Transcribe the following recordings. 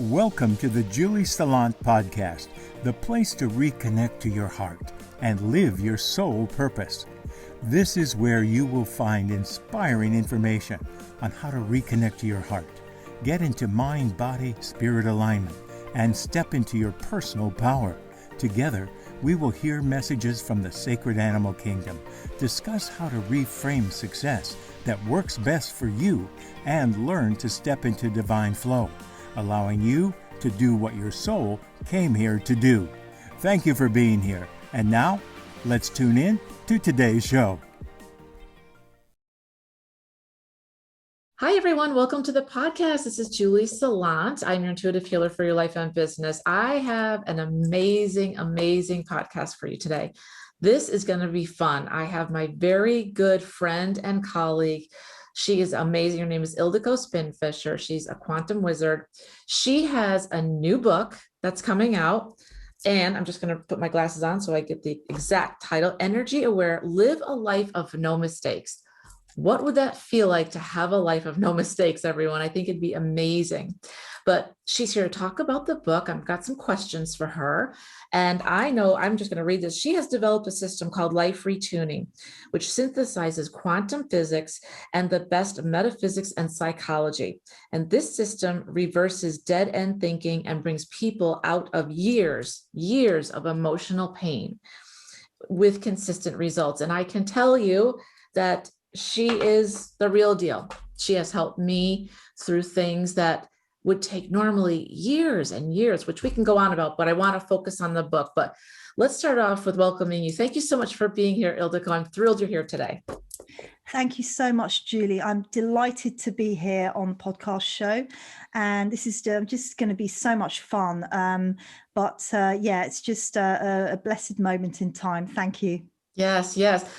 Welcome to the Julie Salant Podcast, the place to reconnect to your heart and live your soul purpose. This is where you will find inspiring information on how to reconnect to your heart, get into mind, body, spirit alignment, and step into your personal power. Together, we will hear messages from the sacred animal kingdom, discuss how to reframe success that works best for you, and learn to step into divine flow, allowing you to do what your soul came here to do. Thank you for being here. And now, let's tune in to today's show. Hi, everyone. Welcome to the podcast. This is Julie Salant. I'm your intuitive healer for your life and business. I have an amazing podcast for you today. This is going to be fun. I have my very good friend and colleague. She is amazing. Her name is Ildiko Spinfisher. She's a quantum wizard. She has a new book that's coming out. And I'm just going to put my glasses on so I get the exact title. Energy Aware, Live a Life of No Mistakes. What would that feel like to have a life of no mistakes, everyone? I think it'd be amazing. But she's here to talk about the book. I've got some questions for her. And I know I'm just going to read this. She has developed a system called Life Retuning, which synthesizes quantum physics and the best of metaphysics and psychology. And this system reverses dead-end thinking and brings people out of years of emotional pain with consistent results. And I can tell you that she is the real deal. She has helped me through things that would take normally years and years, which we can go on about, but I want to focus on the book. But let's start off with welcoming you. Thank you so much for being here, Ildiko. I'm thrilled you're here today. Thank you so much, Julie. I'm delighted to be here on the podcast show. And this is just going to be so much fun. It's just a blessed moment in time. Thank you. Yes.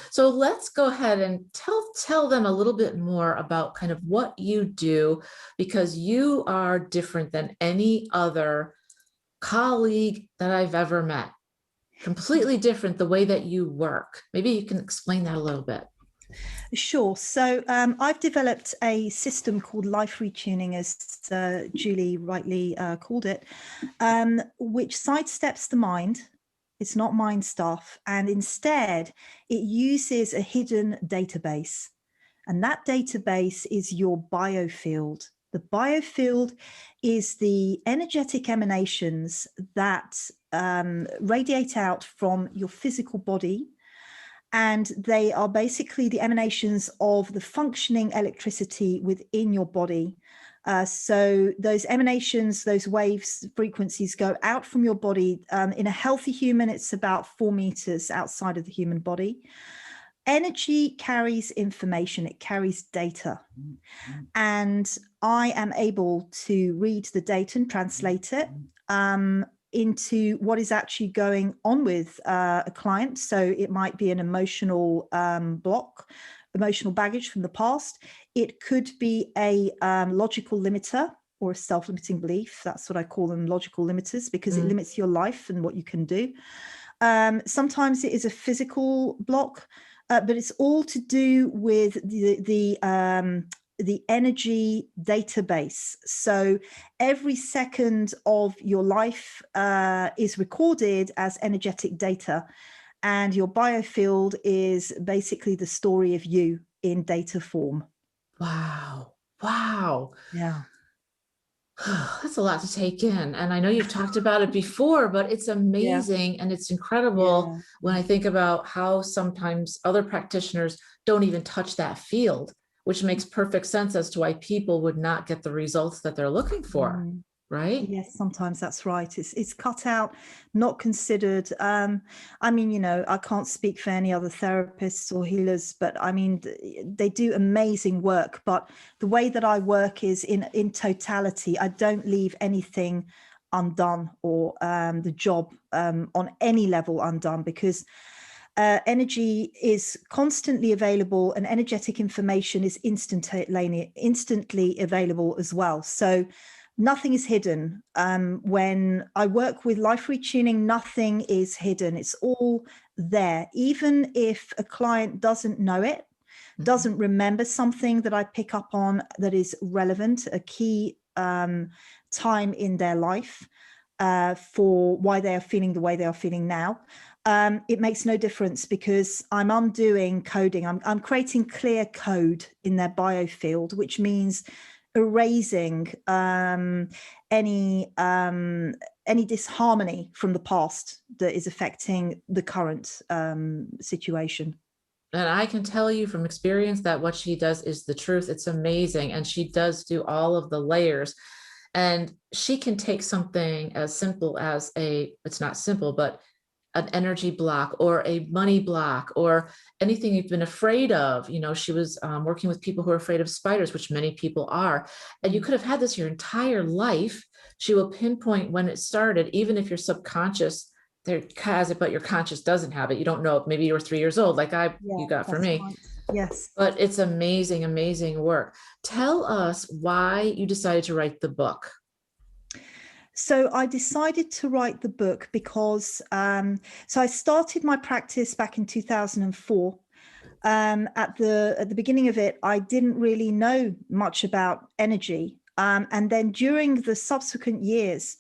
So let's go ahead and tell them a little bit more about kind of what you do, because you are different than any other colleague that I've ever met. Completely different the way that you work. Maybe you can explain that a little bit. Sure. So I've developed a system called Life Retuning, as Julie rightly called it, which sidesteps the mind. It's not mind stuff. And instead, it uses a hidden database. And that database is your biofield. The biofield is the energetic emanations that radiate out from your physical body. And they are basically the emanations of the functioning electricity within your body. So those emanations, those waves, frequencies go out from your body. In a healthy human, it's about 4 meters outside of the human body. Energy carries information, it carries data. And I am able to read the data and translate it into what is actually going on with a client. So it might be an emotional block, emotional baggage from the past. It could be a logical limiter or a self-limiting belief. That's what I call them, logical limiters, because it limits your life and what you can do. Sometimes it is a physical block, but it's all to do with the energy database. So every second of your life is recorded as energetic data. And your biofield is basically the story of you in data form. Wow. Yeah. That's a lot to take in. And I know you've talked about it before, but it's amazing. And it's incredible when I think about how sometimes other practitioners don't even touch that field, which makes perfect sense as to why people would not get the results that they're looking for. Right? Yes, sometimes that's right. It's cut out, not considered. I can't speak for any other therapists or healers, but I mean, they do amazing work. But the way that I work is in totality. I don't leave anything undone or the job on any level undone, because energy is constantly available and energetic information is instantly available as well. So nothing is hidden. When I work with Life Retuning, nothing is hidden. It's all there. Even if a client doesn't know it, doesn't remember something that I pick up on that is relevant, a key time in their life for why they are feeling the way they are feeling now. It makes no difference because I'm undoing coding. I'm creating clear code in their biofield, which means erasing any disharmony from the past that is affecting the current situation. And I can tell you from experience that what she does is the truth. It's amazing. And she does do all of the layers. And she can take something as simple as it's not simple, but an energy block or a money block or anything you've been afraid of. You know, she was working with people who are afraid of spiders, which many people are. And you could have had this your entire life. She will pinpoint when it started, even if your subconscious there has it, but your conscious doesn't have it. You don't know. Maybe you were 3 years old, like you got for me. Right. Yes. But it's amazing, amazing work. Tell us why you decided to write the book. So I decided to write the book because, so I started my practice back in 2004. At the beginning of it, I didn't really know much about energy. And then during the subsequent years,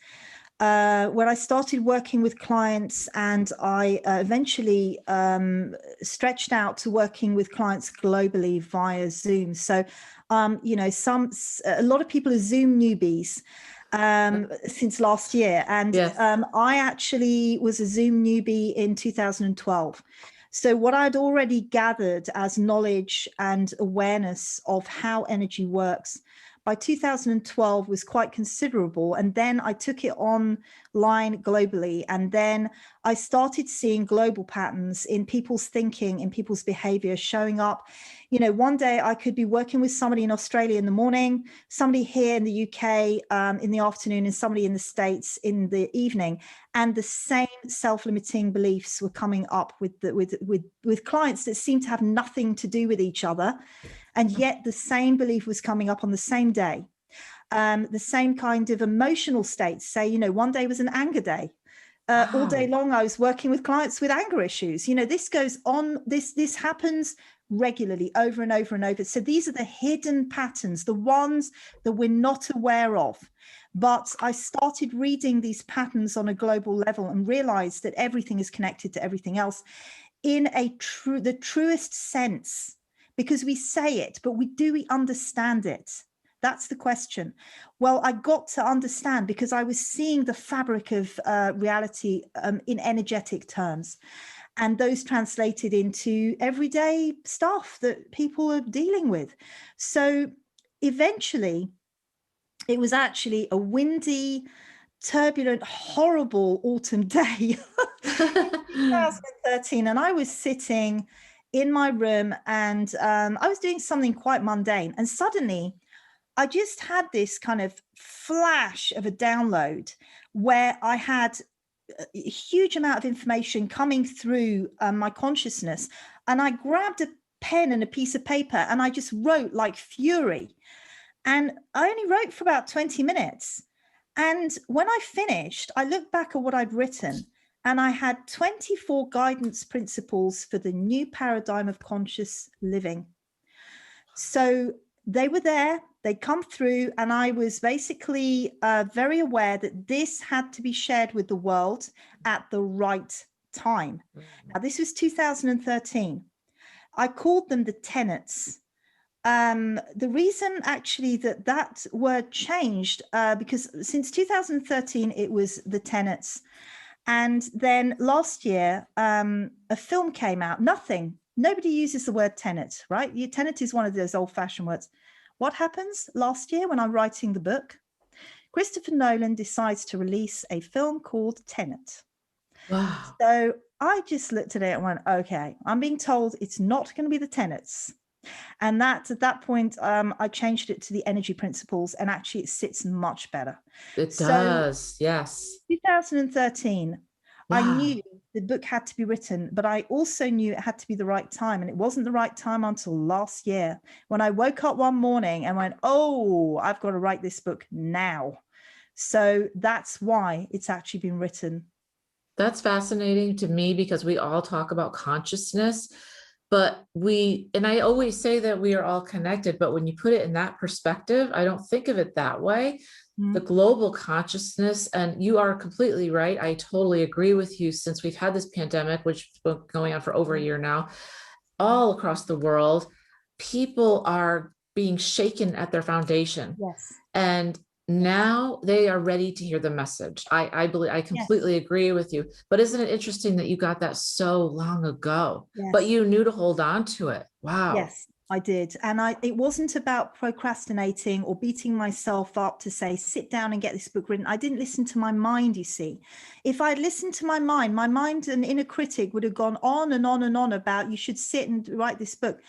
when I started working with clients and I eventually stretched out to working with clients globally via Zoom. So, you know, a lot of people are Zoom newbies since last year. And Yes. I actually was a Zoom newbie in 2012. So what I'd already gathered as knowledge and awareness of how energy works by 2012 was quite considerable. And then I took it online globally. And then I started seeing global patterns in people's thinking, in people's behavior showing up. You know, one day I could be working with somebody in Australia in the morning, somebody here in the UK in the afternoon, and somebody in the States in the evening. And the same self-limiting beliefs were coming up with clients that seemed to have nothing to do with each other. And yet the same belief was coming up on the same day. The same kind of emotional states. Say, you know, one day was an anger day. All day long, I was working with clients with anger issues. You know, this goes on, this happens regularly over and over and over. So these are the hidden patterns, the ones that we're not aware of. But I started reading these patterns on a global level and realized that everything is connected to everything else in the truest sense, because we say it, but do we understand it? That's the question. Well, I got to understand because I was seeing the fabric of reality in energetic terms. And those translated into everyday stuff that people are dealing with. So eventually, it was actually a windy, turbulent, horrible autumn day, 2013. And I was sitting in my room and I was doing something quite mundane. And suddenly I just had this kind of flash of a download where I had a huge amount of information coming through my consciousness. And I grabbed a pen and a piece of paper and I just wrote like fury. And I only wrote for about 20 minutes. And when I finished, I looked back at what I'd written and I had 24 guidance principles for the new paradigm of conscious living. So they were there, they'd come through, and I was basically very aware that this had to be shared with the world at the right time. Now, this was 2013. I called them the tenets. The reason actually that word changed, because since 2013, it was the tenets. And then last year, a film came out. Nobody uses the word tenet, right? Tenet is one of those old-fashioned words. What happens last year when I'm writing the book? Christopher Nolan decides to release a film called Tenet. Wow. So I just looked at it and went, okay, I'm being told it's not going to be the tenets. And at that point, I changed it to the energy principles, and actually it sits much better. It does, yes. 2013, Wow. I knew the book had to be written, but I also knew it had to be the right time. And it wasn't the right time until last year when I woke up one morning and went, oh, I've got to write this book now. So that's why it's actually been written. That's fascinating to me because we all talk about consciousness, But and I always say that we are all connected, but when you put it in that perspective, I don't think of it that way. The global consciousness, and you are completely right. I totally agree with you. Since we've had this pandemic, which has been going on for over a year now, all across the world, people are being shaken at their foundation. Yes. And now they are ready to hear the message. I believe, I completely agree with you. But isn't it interesting that you got that so long ago, but you knew to hold on to it? Wow. Yes, I did. And it wasn't about procrastinating or beating myself up to say, sit down and get this book written. I didn't listen to my mind, you see. If I'd listened to my mind, an inner critic would have gone on and on and on about, you should sit and write this book.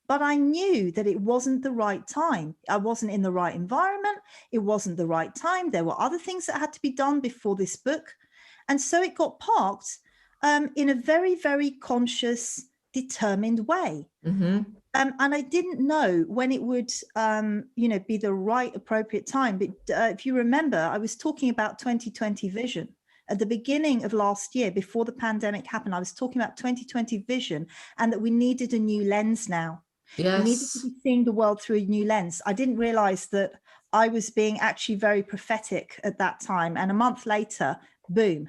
But I knew that it wasn't the right time. I wasn't in the right environment. It wasn't the right time. There were other things that had to be done before this book. And so it got parked in a very, very conscious, determined way. Mm-hmm. And I didn't know when it would, be the right, appropriate time. But if you remember, I was talking about 2020 vision. At the beginning of last year, before the pandemic happened, I was talking about 2020 vision and that we needed a new lens now. Yes. We needed to be seeing the world through a new lens. I didn't realize that I was being actually very prophetic at that time. And a month later, boom.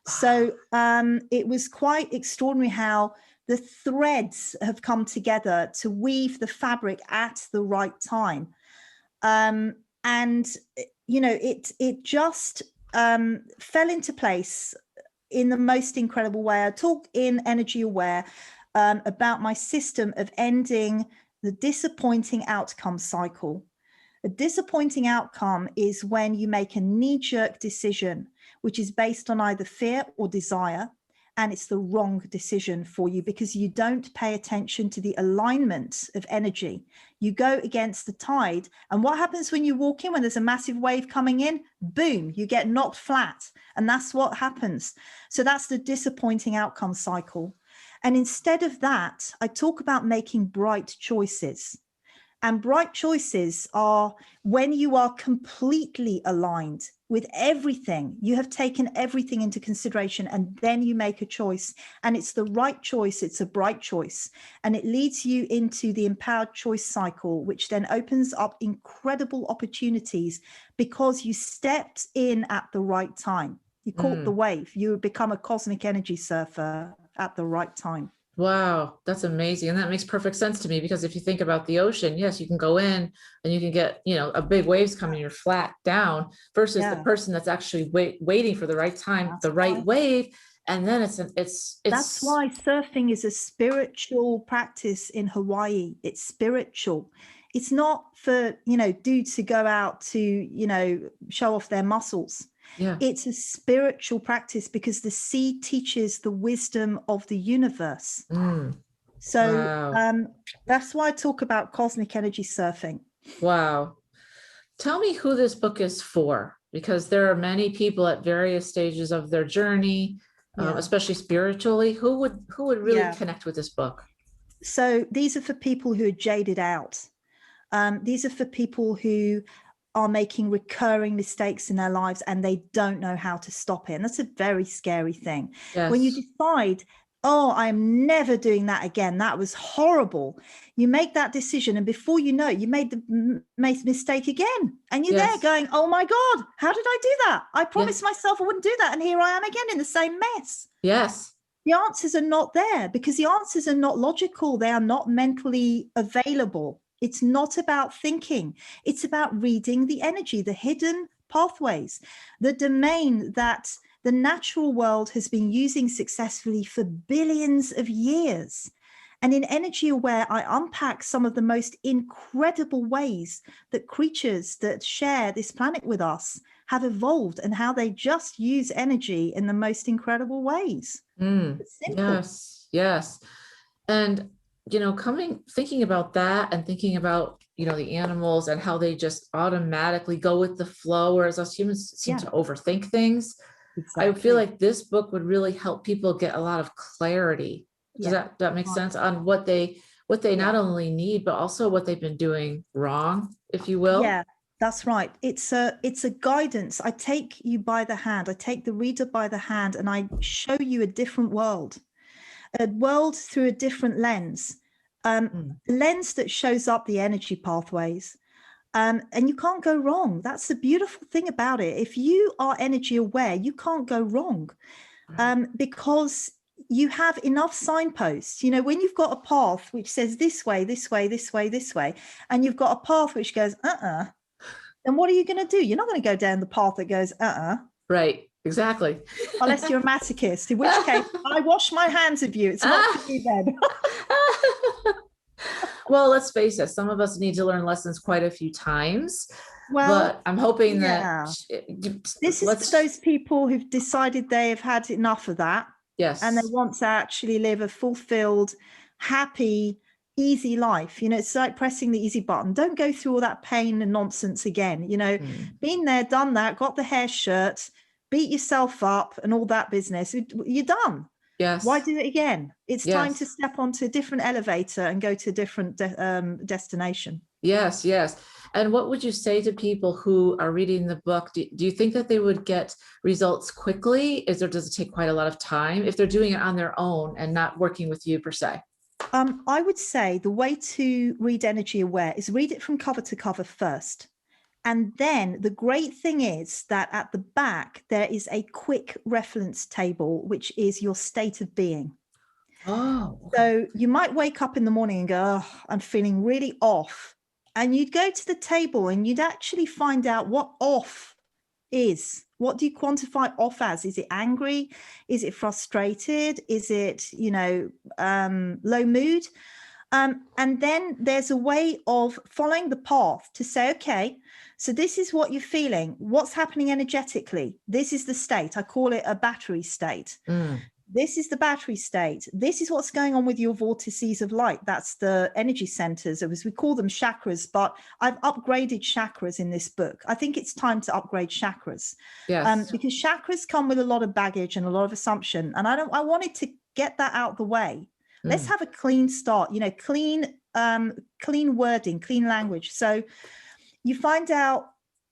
So it was quite extraordinary how the threads have come together to weave the fabric at the right time. It just fell into place in the most incredible way. I talk in Energy Aware about my system of ending the disappointing outcome cycle. A disappointing outcome is when you make a knee-jerk decision, which is based on either fear or desire, and it's the wrong decision for you because you don't pay attention to the alignment of energy. You go against the tide. And what happens when you walk in, when there's a massive wave coming in? Boom, you get knocked flat. And that's what happens. So that's the disappointing outcome cycle. And instead of that, I talk about making bright choices. And bright choices are when you are completely aligned with everything. You have taken everything into consideration, and then you make a choice. And it's the right choice. It's a bright choice. And it leads you into the empowered choice cycle, which then opens up incredible opportunities because you stepped in at the right time. You caught the wave. You become a cosmic energy surfer at the right time. Wow, that's amazing. And that makes perfect sense to me, because if you think about the ocean, yes, you can go in and you can get, a big waves coming, you're flat down, versus the person that's actually waiting for the right time, that's the right wave. And then it's that's why surfing is a spiritual practice in Hawaii. It's spiritual. It's not for, dudes to go out to, show off their muscles. Yeah. It's a spiritual practice because the sea teaches the wisdom of the universe. So that's why I talk about cosmic energy surfing. Wow. Tell me who this book is for, because there are many people at various stages of their journey, especially spiritually, who would really connect with this book. So these are for people who are jaded out. These are for people who are making recurring mistakes in their lives and they don't know how to stop it. And that's a very scary thing. Yes. When you decide, oh, I'm never doing that again, that was horrible. You make that decision, and before you know it, you made the mistake again. And you're there going, oh my God, how did I do that? I promised myself I wouldn't do that. And here I am again in the same mess. Yes. The answers are not there because the answers are not logical. They are not mentally available. It's not about thinking. It's about reading the energy, the hidden pathways, the domain that the natural world has been using successfully for billions of years. And in Energy Aware, I unpack some of the most incredible ways that creatures that share this planet with us have evolved and how they just use energy in the most incredible ways. It's simple. Yes. And thinking about that and thinking about, the animals and how they just automatically go with the flow, whereas us humans seem to overthink things. Exactly. I feel like this book would really help people get a lot of clarity. Does that make sense on what they not only need, but also what they've been doing wrong, if you will? Yeah, that's right. It's a guidance. I take you by the hand. I take the reader by the hand and I show you a different world a world through a different lens, lens that shows up the energy pathways. And you can't go wrong. That's the beautiful thing about it. If you are energy aware, you can't go wrong, because you have enough signposts. You know, when you've got a path which says this way, this way, this way, this way, and you've got a path which goes, then what are you going to do? You're not going to go down the path that goes, Right. Exactly. Unless you're a masochist, in which case I wash my hands of you. It's not for you then. Well, let's face it, some of us need to learn lessons quite a few times. Well, but I'm hoping that this is for those people who've decided they have had enough of that. Yes. And they want to actually live a fulfilled, happy, easy life. You know, it's like pressing the easy button. Don't go through all that pain and nonsense again. You know, been there, done that, got the hair shirt, beat yourself up and all that business. You're done. Yes. Why do it again? It's time to step onto a different elevator and go to a different destination. Yes, yes. And what would you say to people who are reading the book? Do you think that they would get results quickly? Does it take quite a lot of time if they're doing it on their own and not working with you per se? I would say the way to read Energy Aware is read it from cover to cover first. And then the great thing is that at the back, there is a quick reference table, which is your state of being. Oh, okay. So you might wake up in the morning and go, oh, I'm feeling really off. And you'd go to the table and you'd actually find out what off is. What do you quantify off as? Is it angry? Is it frustrated? Is it, low mood? And then there's a way of following the path to say, okay, so this is what you're feeling. What's happening energetically? This is the state. I call it a battery state. This is the battery state. This is what's going on with your vortices of light. That's the energy centers, as we call them chakras, but I've upgraded chakras in this book. I think it's time to upgrade chakras. Yes. Because chakras come with a lot of baggage and a lot of assumption. And I wanted to get that out of the way. Let's have a clean start, clean wording, clean language. So you find out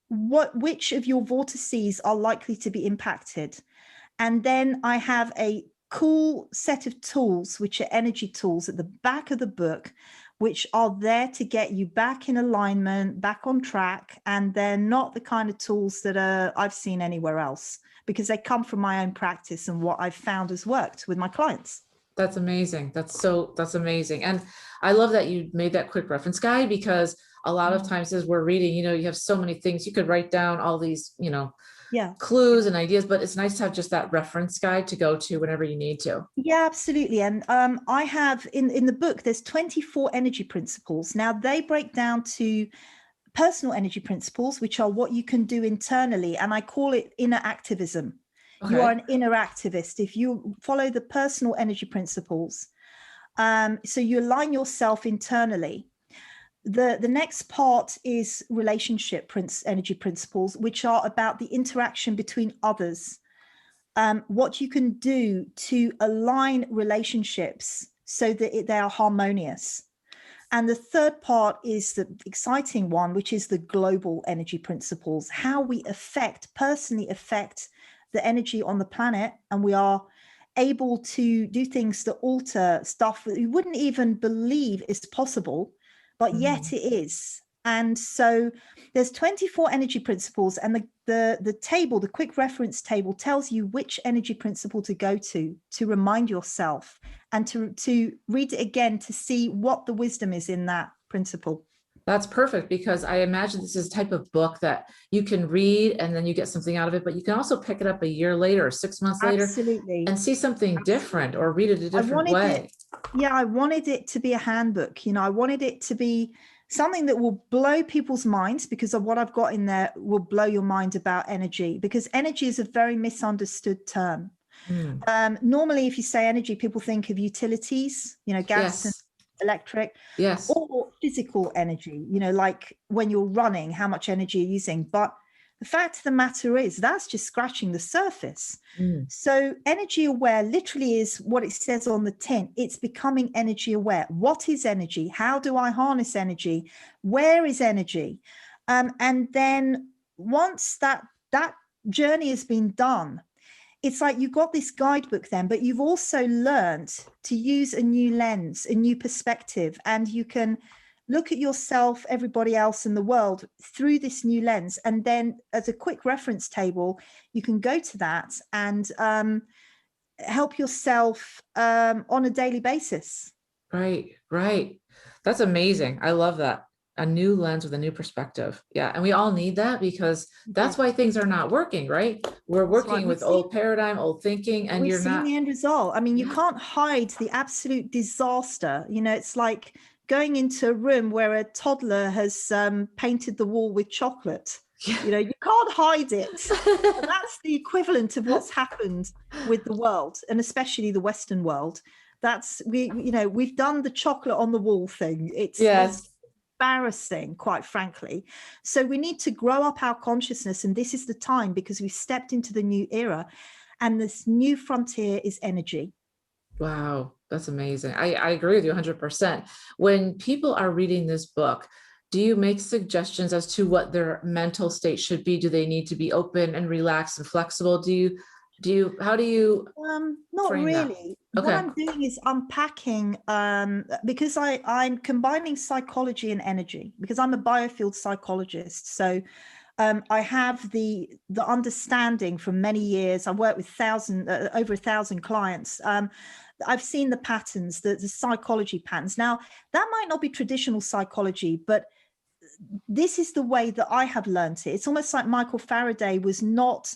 which of your vortices are likely to be impacted. And then I have a cool set of tools, which are energy tools at the back of the book, which are there to get you back in alignment, back on track. And they're not the kind of tools that I've seen anywhere else, because they come from my own practice and what I've found has worked with my clients. That's amazing. That's amazing. And I love that you made that quick reference guide, because a lot of times as we're reading, you have so many things you could write down, all these, clues and ideas, but it's nice to have just that reference guide to go to whenever you need to. Yeah, absolutely. And I have in the book, there's 24 energy principles. Now they break down to personal energy principles, which are what you can do internally. And I call it inner activism. Okay. You are an inner activist if you follow the personal energy principles. So you align yourself internally. The next part is relationship energy principles, which are about the interaction between others. What you can do to align relationships so that they are harmonious. And the third part is the exciting one, which is the global energy principles, how we personally affect the energy on the planet, and we are able to do things that alter stuff that you wouldn't even believe is possible, but yet it is. And so there's 24 energy principles, and the table, the quick reference table, tells you which energy principle to go to remind yourself, and to read it again to see what the wisdom is in that principle. That's perfect, because I imagine this is a type of book that you can read and then you get something out of it, but you can also pick it up a year later or 6 months later and see something different, or read it a different way. I wanted it to be a handbook. I wanted it to be something that will blow people's minds, because of what I've got in there will blow your mind about energy, because energy is a very misunderstood term. Normally, if you say energy, people think of utilities, gas and electric, or physical energy, like when you're running, how much energy you're using. But the fact of the matter is that's just scratching the surface. So energy aware literally is what it says on the tin. It's becoming energy aware. What is energy? How do I harness energy? Where is energy? And then once that journey has been done, it's like you got this guidebook then, but you've also learned to use a new lens, a new perspective, and you can look at yourself, everybody else in the world through this new lens. And then as a quick reference table, you can go to that and help yourself on a daily basis. Right. That's amazing. I love that. A new lens with a new perspective. Yeah. And we all need that, because that's why things are not working, right? We're working with old paradigm, old thinking, and you're not. We've seen the end result. I mean, you can't hide the absolute disaster. You know, it's like going into a room where a toddler has painted the wall with chocolate. You know, you can't hide it. And that's the equivalent of what's happened with the world, and especially the Western world. We've done the chocolate on the wall thing. It's embarrassing, quite frankly. So we need to grow up our consciousness, and this is the time, because we've stepped into the new era, and this new frontier is energy. Wow, that's amazing. I agree with you 100%. When people are reading this book, do you make suggestions as to what their mental state should be? Do they need to be open and relaxed and flexible? How do you not really. Okay. What I'm doing is unpacking, because I'm combining psychology and energy, because I'm a biofield psychologist. So I have the understanding from many years. I've worked with over 1,000 clients. I've seen the patterns, the psychology patterns. Now, that might not be traditional psychology, but this is the way that I have learned it. It's almost like Michael Faraday was not,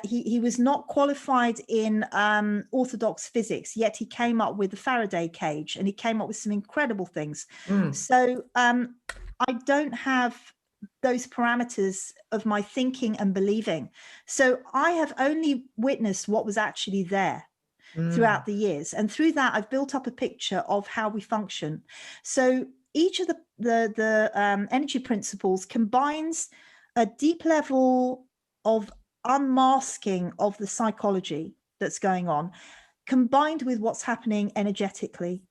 he was not qualified in orthodox physics, yet he came up with the Faraday cage, and he came up with some incredible things. So I don't have those parameters of my thinking and believing. So I have only witnessed what was actually there throughout the years. And through that, I've built up a picture of how we function. So each of the energy principles combines a deep level of unmasking of the psychology that's going on, combined with what's happening energetically.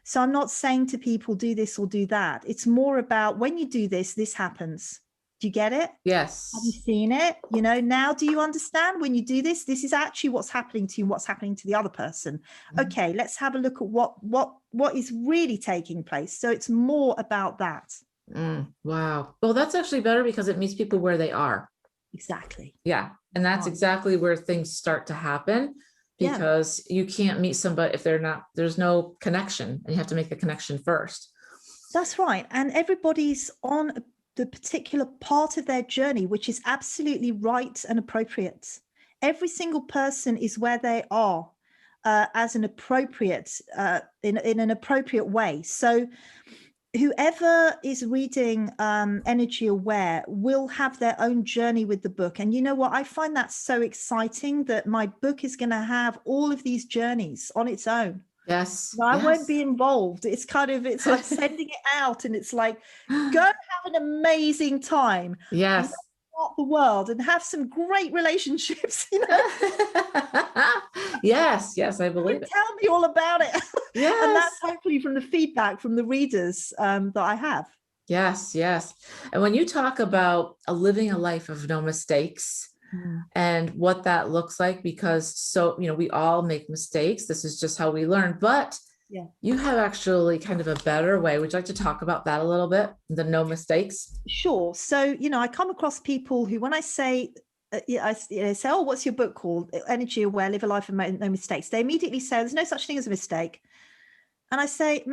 So I'm not saying to people, do this or do that. It's more about, when you do this, this happens. Do you get it? Yes. Have you seen it? You know, now do you understand when you do this? This is actually what's happening to you, what's happening to the other person. Okay, let's have a look at what is really taking place. So it's more about that. Wow. Well, that's actually better, because it meets people where they are. Exactly. Yeah. And that's exactly where things start to happen, because you can't meet somebody if there's no connection, and you have to make the connection first. That's right. And everybody's on the particular part of their journey, which is absolutely right and appropriate. Every single person is where they are as an appropriate, in an appropriate way. So whoever is reading Energy Aware will have their own journey with the book. And you know what? I find that so exciting, that my book is going to have all of these journeys on its own. Yes. I won't be involved. It's like sending it out, and it's like, go have an amazing time. Yes. The world and have some great relationships, you know. Yes, I believe it. Tell me all about it. Yes. And that's hopefully from the feedback from the readers that I have. Yes. And when you talk about living a life of no mistakes, and what that looks like, because we all make mistakes. This is just how we learn, but you have actually kind of a better way. Would you like to talk about that a little bit? The no mistakes? Sure. So, I come across people who, when I say, I say, oh, what's your book called? Energy Aware, Live a Life of No Mistakes. They immediately say, there's no such thing as a mistake. And I say,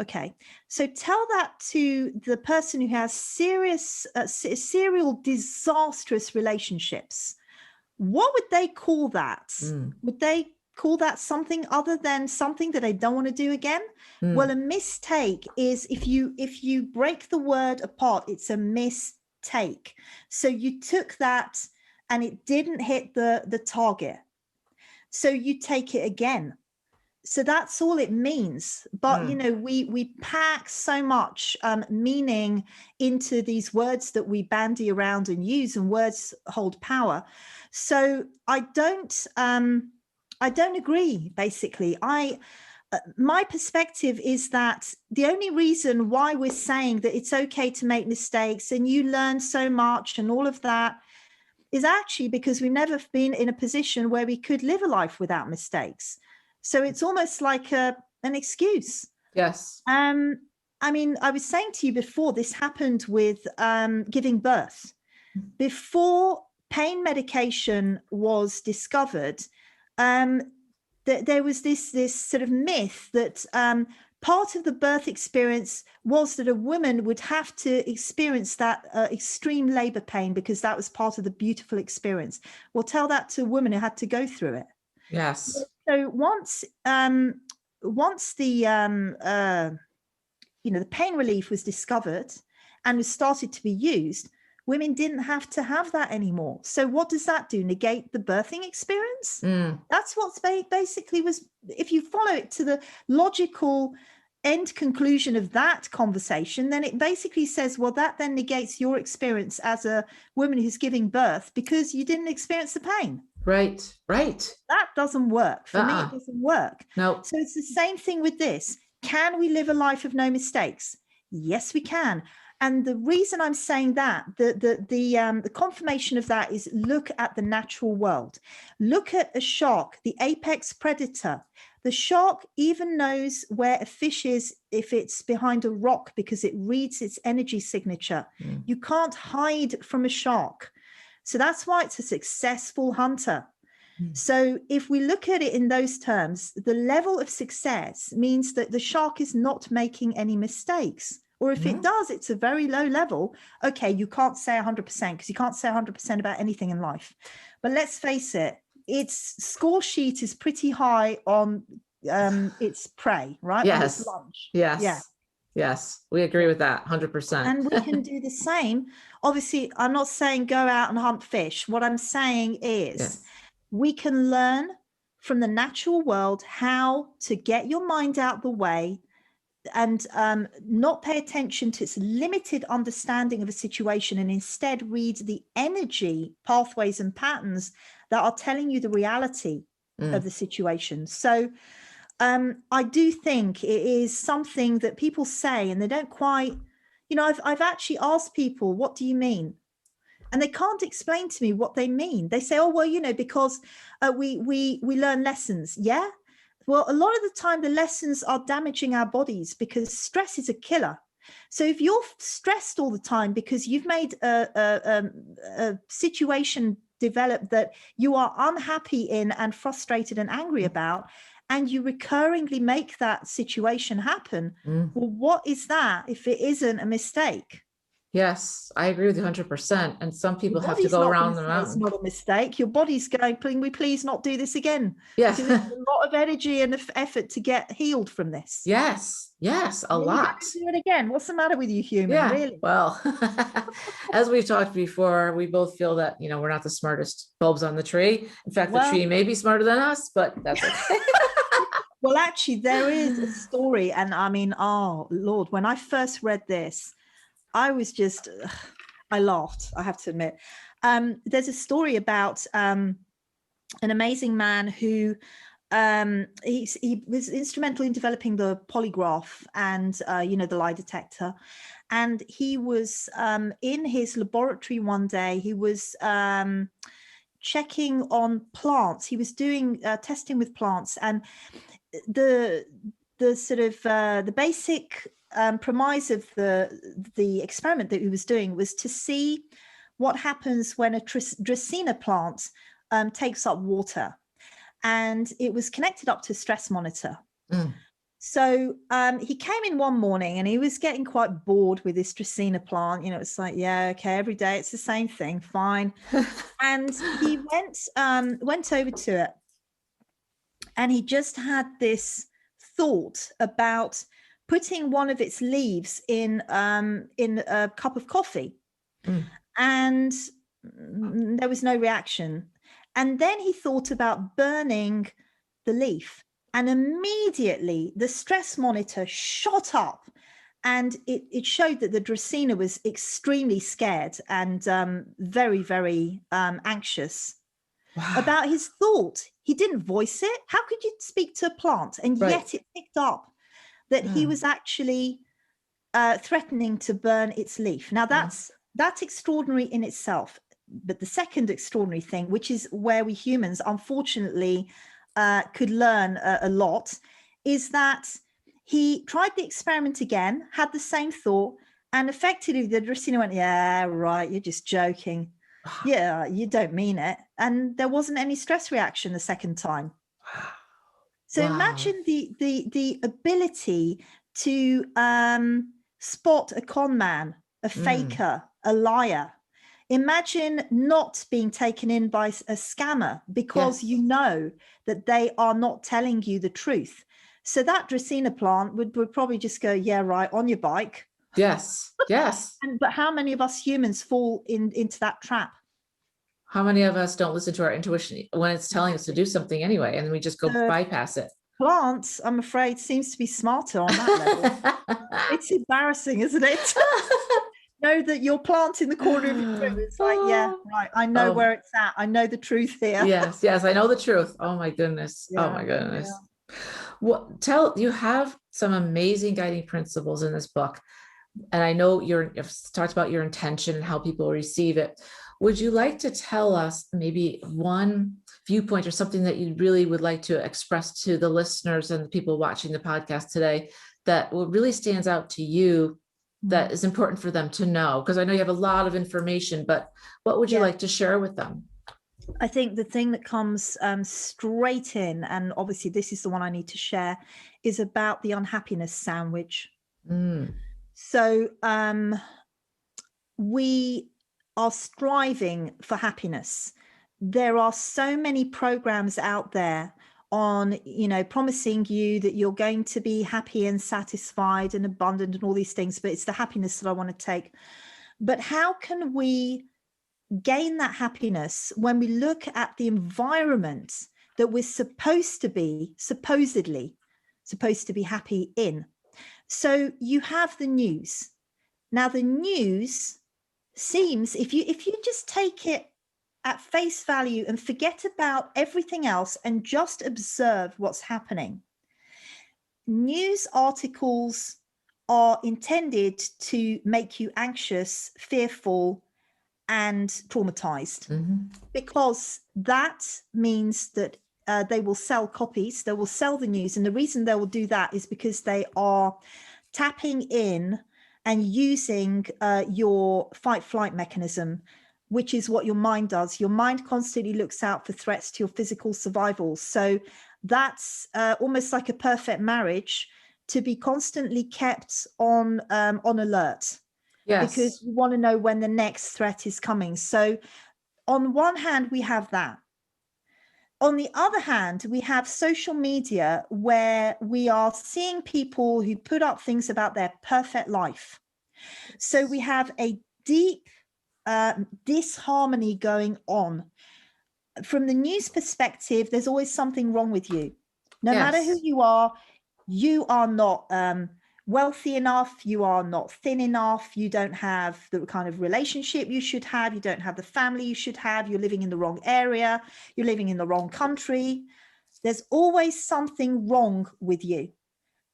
okay. So tell that to the person who has serial disastrous relationships. What would they call that? Would they call that something other than something that they don't want to do again? Well, a mistake is, if you break the word apart, it's a mistake. So you took that and it didn't hit the target. So you take it again. So that's all it means. But, we pack so much meaning into these words that we bandy around and use, and words hold power. So I don't agree, basically. My perspective is that the only reason why we're saying that it's okay to make mistakes and you learn so much and all of that, is actually because we've never been in a position where we could live a life without mistakes. So it's almost like an excuse. Yes. I mean, I was saying to you before, this happened with giving birth. Before pain medication was discovered, there was this sort of myth that part of the birth experience was that a woman would have to experience that extreme labor pain because that was part of the beautiful experience. Well, tell that to a woman who had to go through it. Yes. So once the the pain relief was discovered and was started to be used, women didn't have to have that anymore. So what does that do? Negate the birthing experience? That's what's basically was, if you follow it to the logical end conclusion of that conversation, then it basically says, well, that then negates your experience as a woman who's giving birth because you didn't experience the pain. Right. That doesn't work. For me, it doesn't work. No. So it's the same thing with this. Can we live a life of no mistakes? Yes, we can. And the reason I'm saying that, the confirmation of that is look at the natural world. Look at a shark, the apex predator. The shark even knows where a fish is if it's behind a rock because it reads its energy signature. You can't hide from a shark. So that's why it's a successful hunter. So if we look at it in those terms, the level of success means that the shark is not making any mistakes. Or if it does, it's a very low level. Okay, you can't say 100% because you can't say 100% about anything in life. But let's face it, its score sheet is pretty high on its prey, right? Yes. Its lunch. Yes. Yeah. Yes. We agree with that 100%. And we can do the same. Obviously, I'm not saying go out and hunt fish. What I'm saying is we can learn from the natural world how to get your mind out the way and not pay attention to its limited understanding of a situation and instead read the energy pathways and patterns that are telling you the reality of the situation. So I do think it is something that people say and they don't quite, I've actually asked people, what do you mean? And they can't explain to me what they mean. They say, oh, well, because we learn lessons. Yeah. Well, a lot of the time, the lessons are damaging our bodies because stress is a killer. So if you're stressed all the time because you've made a situation develop that you are unhappy in and frustrated and angry about, and you recurringly make that situation happen, well, what is that if it isn't a mistake? Yes, I agree with you 100%. And some people have to go around the mountain. It's not a mistake. Your body's going, can we please not do this again? Yes. Because it's a lot of energy and effort to get healed from this. Yes, a lot. Do it again. What's the matter with you, human? Really? Well, as we've talked before, we both feel that, we're not the smartest bulbs on the tree. In fact, the tree may be smarter than us, but that's okay. Well, actually, there is a story. And I mean, oh, Lord, when I first read this, I was just, I laughed, I have to admit. There's a story about an amazing man who he was instrumental in developing the polygraph and, the lie detector. And he was in his laboratory one day, he was checking on plants. He was doing testing with plants, and the sort of the basic premise of the experiment that he was doing was to see what happens when a Dracaena plant takes up water, and it was connected up to a stress monitor. So he came in one morning and he was getting quite bored with this Dracaena plant. It's like, yeah, okay, every day it's the same thing, fine. And he went over to it, and he just had this thought about putting one of its leaves in a cup of coffee, and there was no reaction. And then he thought about burning the leaf, and immediately the stress monitor shot up, and it showed that the Dracaena was extremely scared and very, very anxious about his thought. He didn't voice it. How could you speak to a plant? And yet it picked up that he was actually threatening to burn its leaf. Now that's extraordinary in itself. the second extraordinary thing, which is where we humans unfortunately could learn a lot, is that he tried the experiment again, had the same thought, and effectively the Dracena went, yeah, right, you're just joking. Yeah, you don't mean it. And there wasn't any stress reaction the second time. So imagine the ability to spot a con man, a faker, a liar. Imagine not being taken in by a scammer because you know that they are not telling you the truth. So that Dracena plant would probably just go, yeah, right, on your bike. Yes. But how many of us humans fall into that trap? How many of us don't listen to our intuition when it's telling us to do something anyway, and we just go bypass it? Plants, I'm afraid, seems to be smarter on that level. It's embarrassing, isn't it? Know that your plant in the corner of your room is like, yeah, right, I know where it's at. I know the truth here. Yes, I know the truth. Oh my goodness. Oh my goodness. Yeah. You have some amazing guiding principles in this book. And I know you've talked about your intention and how people receive it. Would you like to tell us maybe one viewpoint or something that you really would like to express to the listeners and the people watching the podcast today that really stands out to you, that is important for them to know? Because I know you have a lot of information, but what would you like to share with them? I think the thing that comes straight in, and obviously this is the one I need to share, is about the unhappiness sandwich. So we are striving for happiness. There are so many programs out there on, promising you that you're going to be happy and satisfied and abundant and all these things, but it's the happiness that I want to take. But how can we gain that happiness when we look at the environment that we're supposedly supposed to be happy in? So you have the news. Now the news seems, if you just take it at face value and forget about everything else and just observe what's happening, news articles are intended to make you anxious, fearful, and traumatized, because that means that they will sell copies, they will sell the news. And the reason they will do that is because they are tapping in and using your fight-flight mechanism, which is what your mind does. Your mind constantly looks out for threats to your physical survival. So that's almost like a perfect marriage, to be constantly kept on alert. Yes. Because you want to know when the next threat is coming. So on one hand, we have that. On the other hand, we have social media, where we are seeing people who put up things about their perfect life. So we have a deep disharmony going on. From the news perspective, there's always something wrong with you. No matter who you are not wealthy enough, you are not thin enough, you don't have the kind of relationship you should have, you don't have the family you should have, you're living in the wrong area, you're living in the wrong country. There's always something wrong with you.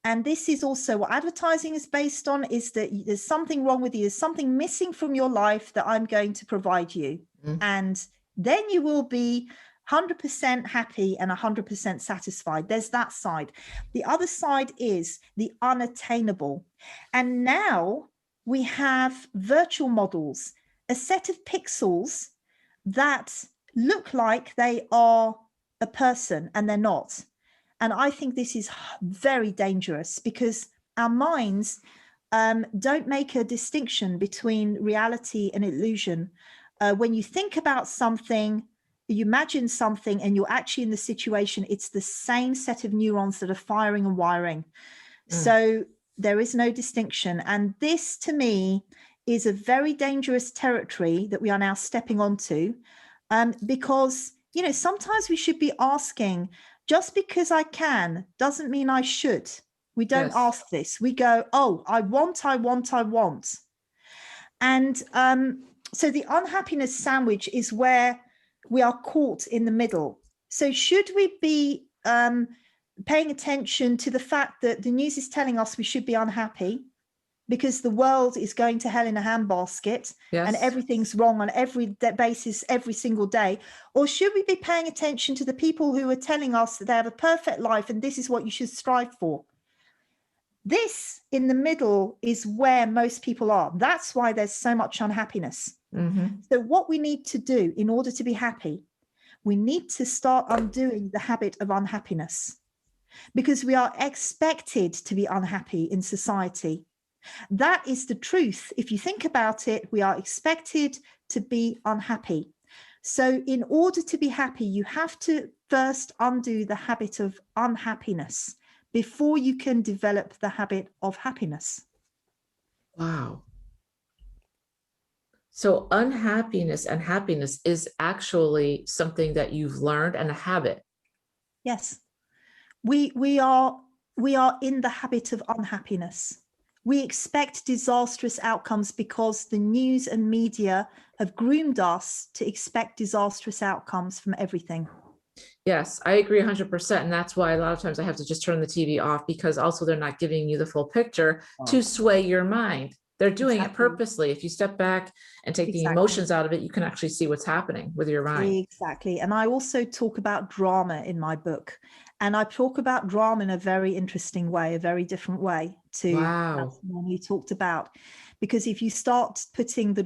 And this is also what advertising is based on, is that there's something wrong with you, there's something missing from your life that I'm going to provide you. And then you will be 100% happy and 100% satisfied. There's that side. The other side is the unattainable. And now we have virtual models, a set of pixels that look like they are a person, and they're not. And I think this is very dangerous, because our minds don't make a distinction between reality and illusion. When you think about something, you imagine something, and you're actually in the situation, it's the same set of neurons that are firing and wiring. So there is no distinction. And this, to me, is a very dangerous territory that we are now stepping onto, because, sometimes we should be asking, just because I can doesn't mean I should. We don't ask this. We go, oh, I want. And so the unhappiness sandwich is where we are caught in the middle. So should we be paying attention to the fact that the news is telling us we should be unhappy because the world is going to hell in a handbasket and everything's wrong on every basis every single day? Or should we be paying attention to the people who are telling us that they have a perfect life and this is what you should strive for? This in the middle is where most people are. That's why there's so much unhappiness. So what we need to do in order to be happy, we need to start undoing the habit of unhappiness, because we are expected to be unhappy in society. That is the truth. If you think about it, we are expected to be unhappy. So in order to be happy, you have to first undo the habit of unhappiness before you can develop the habit of happiness. Wow. So unhappiness and happiness is actually something that you've learned and a habit. Yes. We are in the habit of unhappiness. We expect disastrous outcomes because the news and media have groomed us to expect disastrous outcomes from everything. Yes, I agree 100%. And that's why a lot of times I have to just turn the TV off, because also they're not giving you the full picture to sway your mind. They're doing it purposely. If you step back and take the emotions out of it, you can actually see what's happening with your mind. Exactly. And I also talk about drama in my book. And I talk about drama in a very interesting way, a very different way to what's normally talked about. Because if you start putting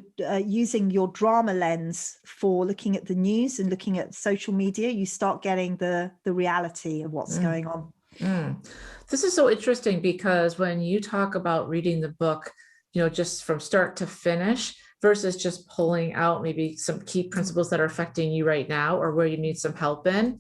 using your drama lens for looking at the news and looking at social media, you start getting the reality of what's going on. This is so interesting, because when you talk about reading the book, you know, just from start to finish versus just pulling out maybe some key principles that are affecting you right now or where you need some help in,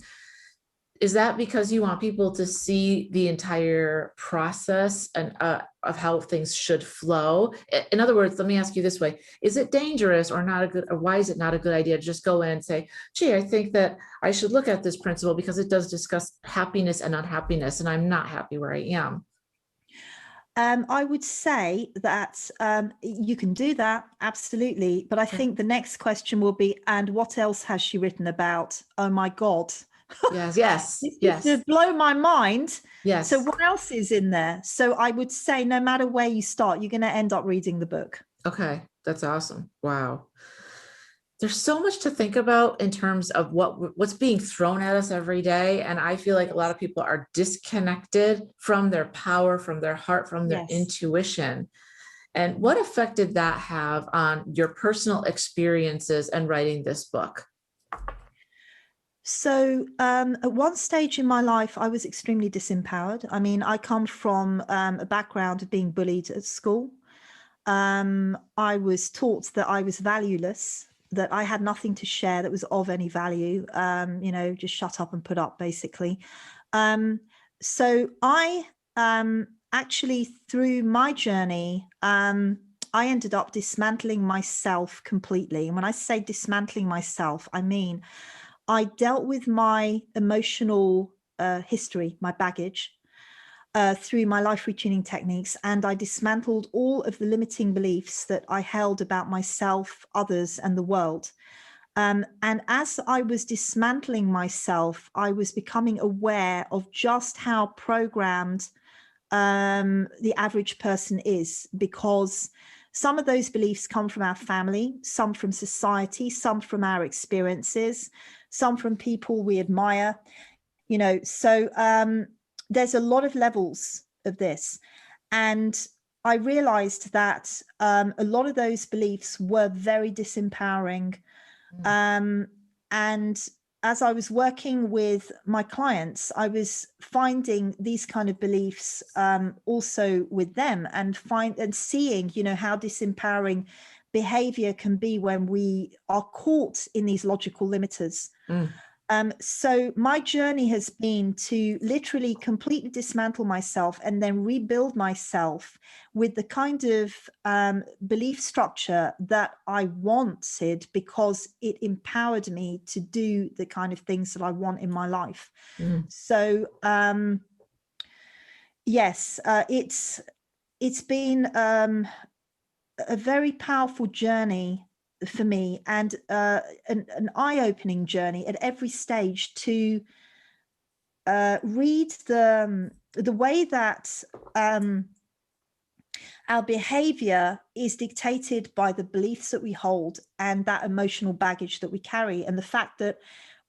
is that because you want people to see the entire process and of how things should flow? In other words, let me ask you this way: is it dangerous or not a good, or why is it not a good idea to just go in and say, gee, I think that I should look at this principle because it does discuss happiness and unhappiness, and I'm not happy where I am? I would say that you can do that, absolutely. But I think the next question will be, and what else has she written about? Oh my God. Yes. To blow my mind. Yes. So what else is in there? So I would say no matter where you start, you're going to end up reading the book. Okay, that's awesome. Wow. There's so much to think about in terms of what's being thrown at us every day. And I feel like a lot of people are disconnected from their power, from their heart, from their intuition. And what effect did that have on your personal experiences and writing this book? So at one stage in my life, I was extremely disempowered. I mean, I come from a background of being bullied at school. I was taught that I was valueless, that I had nothing to share that was of any value, you know, just shut up and put up, basically. So I actually, through my journey, I ended up dismantling myself completely. And when I say dismantling myself, I mean, I dealt with my emotional history, my baggage, through my life retuning techniques, and I dismantled all of the limiting beliefs that I held about myself, others, and the world. And as I was dismantling myself, I was becoming aware of just how programmed the average person is, because some of those beliefs come from our family, some from society, some from our experiences, some from people we admire, you know. So there's a lot of levels of this. And I realized that a lot of those beliefs were very disempowering. And as I was working with my clients, I was finding these kind of beliefs also with them, and seeing, you know, how disempowering behavior can be when we are caught in these logical limiters. So my journey has been to literally completely dismantle myself and then rebuild myself with the kind of belief structure that I wanted, because it empowered me to do the kind of things that I want in my life. So yes, it's been a very powerful journey for me, and an eye-opening journey at every stage to read the way that Our behavior is dictated by the beliefs that we hold and that emotional baggage that we carry, and the fact that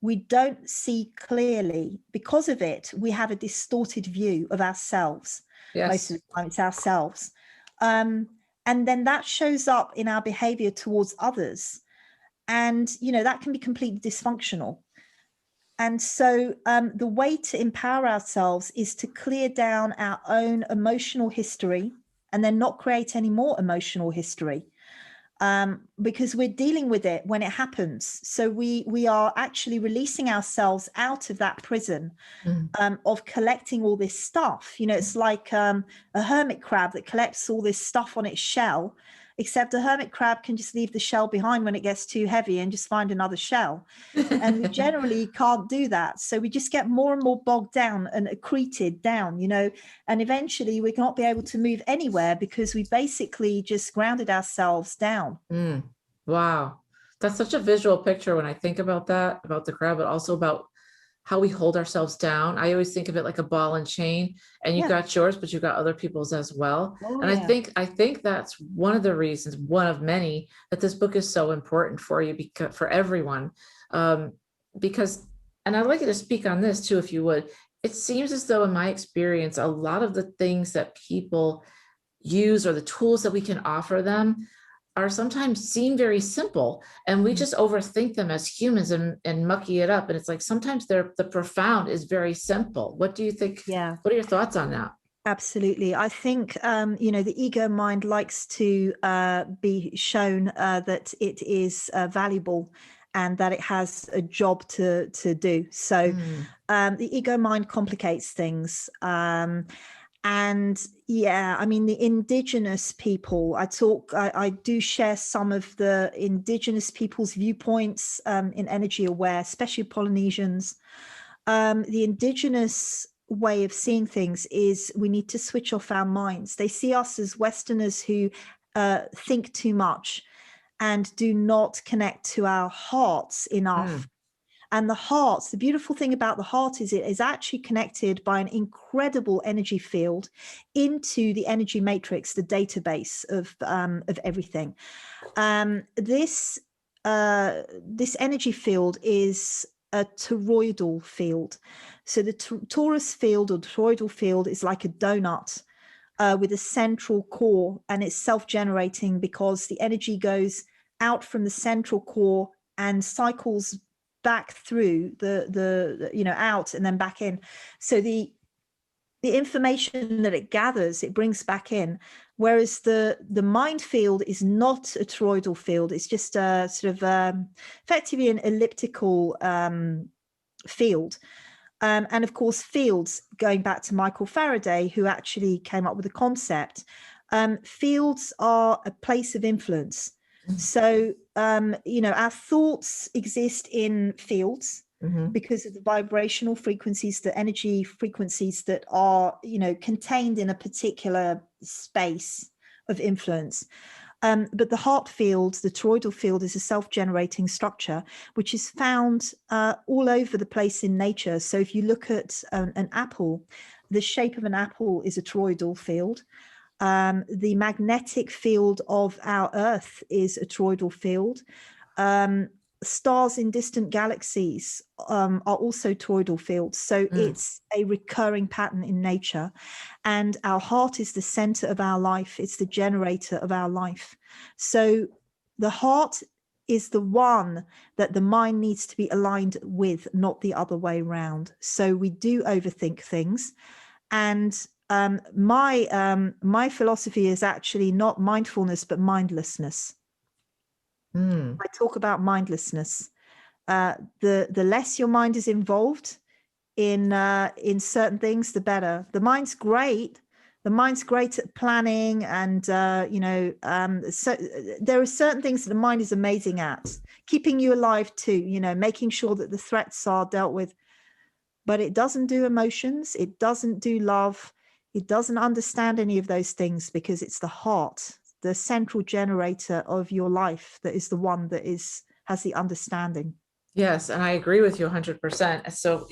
we don't see clearly. Because of it, we have a distorted view of ourselves. Yes. Most of the time it's ourselves. And then that shows up in our behavior towards others. And, that can be completely dysfunctional. And so the way to empower ourselves is to clear down our own emotional history and then not create any more emotional history, because we're dealing with it when it happens. So we are actually releasing ourselves out of that prison of collecting all this stuff. It's like a hermit crab that collects all this stuff on its shell, except a hermit crab can just leave the shell behind when it gets too heavy and just find another shell. And we generally can't do that. So we just get more and more bogged down and accreted down, and eventually we cannot be able to move anywhere because we basically just grounded ourselves down. Wow. That's such a visual picture when I think about that, about the crab, but also about how we hold ourselves down. I always think of it like a ball and chain, and you've got yours, but you've got other people's as well. And I think that's one of the reasons, one of many, that this book is so important for you, because for everyone. Because, and I'd like you to speak on this too, if you would. It seems as though, in my experience, a lot of the things that people use or the tools that we can offer them are sometimes seem very simple, and we just overthink them as humans and mucky it up. And it's like, sometimes the profound is very simple. What do you think? Yeah. What are your thoughts on that? Absolutely. I think, the ego mind likes to be shown that it is valuable and that it has a job to do. So the ego mind complicates things. And the indigenous people, I do share some of the indigenous people's viewpoints in Energy Aware, especially Polynesians. The indigenous way of seeing things is we need to switch off our minds. They see us as Westerners who think too much and do not connect to our hearts enough. And the heart, the beautiful thing about the heart is it is actually connected by an incredible energy field into the energy matrix, the database of everything. This energy field is a toroidal field. So the torus field or toroidal field is like a donut with a central core, and it's self-generating because the energy goes out from the central core and cycles back through the out and then back in. So the information that it gathers, it brings back in, whereas the mind field is not a toroidal field. It's just a sort of effectively an elliptical field. And of course, fields, going back to Michael Faraday, who actually came up with the concept, fields are a place of influence. So, our thoughts exist in fields because of the vibrational frequencies, the energy frequencies that are, contained in a particular space of influence. But the heart field, the toroidal field, is a self-generating structure, which is found all over the place in nature. So if you look at an apple, the shape of an apple is a toroidal field. The magnetic field of our Earth is a toroidal field. Stars in distant galaxies are also toroidal fields. So it's a recurring pattern in nature. And our heart is the center of our life. It's the generator of our life. So the heart is the one that the mind needs to be aligned with, not the other way around. So we do overthink things. And my philosophy is actually not mindfulness, but mindlessness. I talk about mindlessness. The less your mind is involved in certain things, the better. The mind's great. The mind's great at planning, and so there are certain things that the mind is amazing at, keeping you alive too. Making sure that the threats are dealt with. But it doesn't do emotions. It doesn't do love. It doesn't understand any of those things, because it's the heart, the central generator of your life, that is the one that has the understanding. Yes, and I agree with you 100%. So,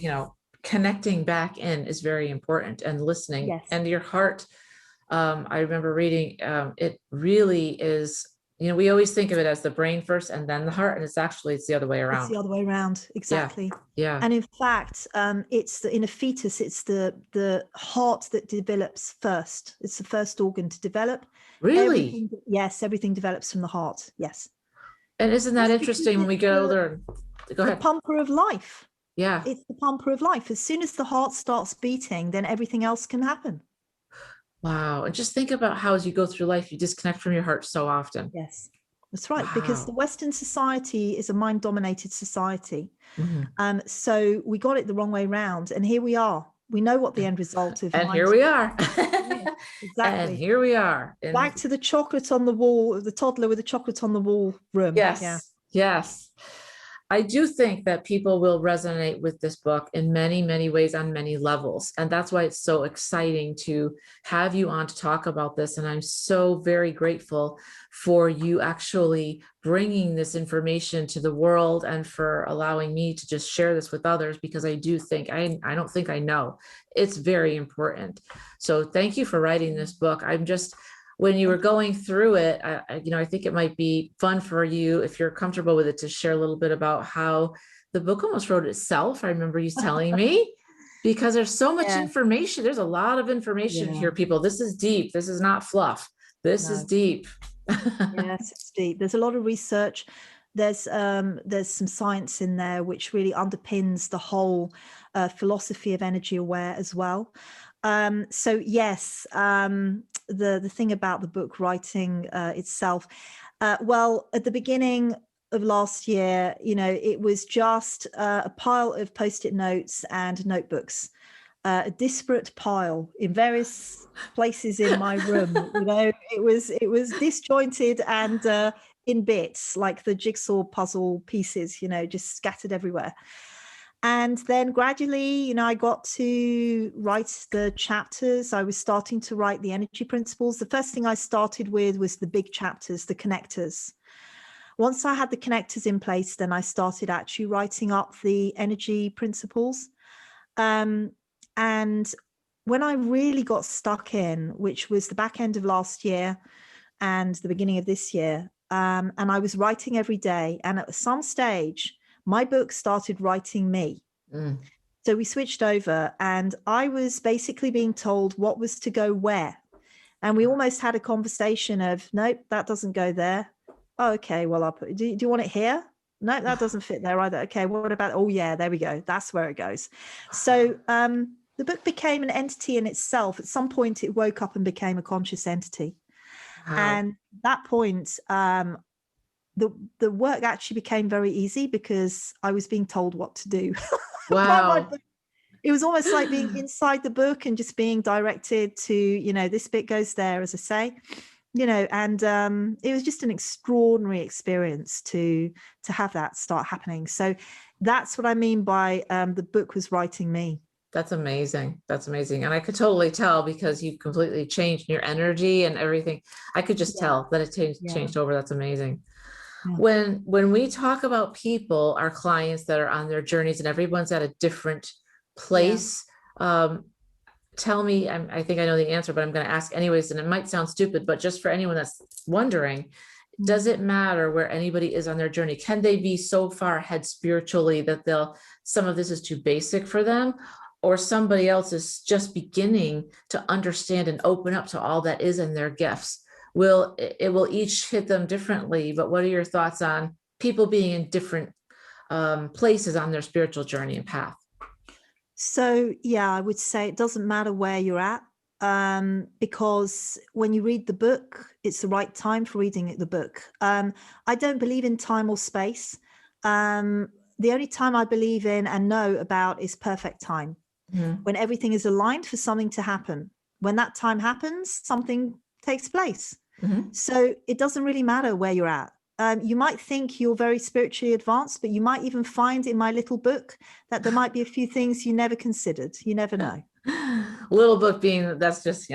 connecting back in is very important, and listening. Yes. And your heart, I remember reading, it really is, we always think of it as the brain first and then the heart, and it's the other way around. It's the other way around, exactly. Yeah. And in fact, in a fetus, it's the heart that develops first. It's the first organ to develop. Really? Everything develops from the heart. Yes. And isn't that interesting when we get older? Go ahead. The pumper of life. Yeah. It's the pumper of life. As soon as the heart starts beating, then everything else can happen. Wow. And just think about how, as you go through life, you disconnect from your heart so often. Yes, that's right. Wow. Because the Western society is a mind-dominated society. Mm-hmm. So we got it the wrong way round. And here we are. We know what the end result of. And here we are. Exactly. And here we are. Back to the chocolate on the wall, the toddler with the chocolate on the wall room. Yes. Yeah. Yes. I do think that people will resonate with this book in many, many ways on many levels. And that's why it's so exciting to have you on to talk about this. And I'm so very grateful for you actually bringing this information to the world and for allowing me to just share this with others, because I do think, I don't think I know, it's very important. So thank you for writing this book. When you were going through it, I think it might be fun for you, if you're comfortable with it, to share a little bit about how the book almost wrote itself. I remember you telling me, because there's so much information. There's a lot of information here, people. This is deep. This is not fluff. This is deep. Yes, it's deep. There's a lot of research. There's some science in there which really underpins the whole philosophy of energy aware as well. So yes, the thing about the book writing itself, well, at the beginning of last year, it was just a pile of Post-it notes and notebooks, a disparate pile in various places in my room. It was disjointed and in bits, like the jigsaw puzzle pieces, just scattered everywhere. And then gradually, I got to write the chapters. I was starting to write the energy principles. The first thing I started with was the big chapters, the connectors. Once I had the connectors in place, then I started actually writing up the energy principles. And when I really got stuck in, which was the back end of last year and the beginning of this year, and I was writing every day, and at some stage, my book started writing me. So we switched over, and I was basically being told what was to go where. And we almost had a conversation of, nope, that doesn't go there. Oh, okay, well, I'll put, do you want it here? No, that doesn't fit there either. Okay, what about, oh yeah, there we go. That's where it goes. So the book became an entity in itself. At some point, it woke up and became a conscious entity. Wow. And at that point, the work actually became very easy because I was being told what to do. Wow. It was almost like being inside the book and just being directed to, this bit goes there, as I say, and it was just an extraordinary experience to have that start happening. So that's what I mean by the book was writing me. That's amazing. That's amazing. And I could totally tell, because you completely changed your energy and everything. I could just tell that it changed over. That's amazing. Yeah. When we talk about people, our clients that are on their journeys, and everyone's at a different place, tell me, I think I know the answer, but I'm going to ask anyways, and it might sound stupid, but just for anyone that's wondering, does it matter where anybody is on their journey? Can they be so far ahead spiritually that some of this is too basic for them, or somebody else is just beginning to understand and open up to all that is in their gifts? It will each hit them differently, but what are your thoughts on people being in different places on their spiritual journey and path? So, yeah, I would say it doesn't matter where you're at, because when you read the book, it's the right time for reading the book. I don't believe in time or space. The only time I believe in and know about is perfect time, when everything is aligned for something to happen. When that time happens, something takes place. So it doesn't really matter where you're at. You might think you're very spiritually advanced, but you might even find in my little book that there might be a few things you never considered. You never know. Little book being, that's just,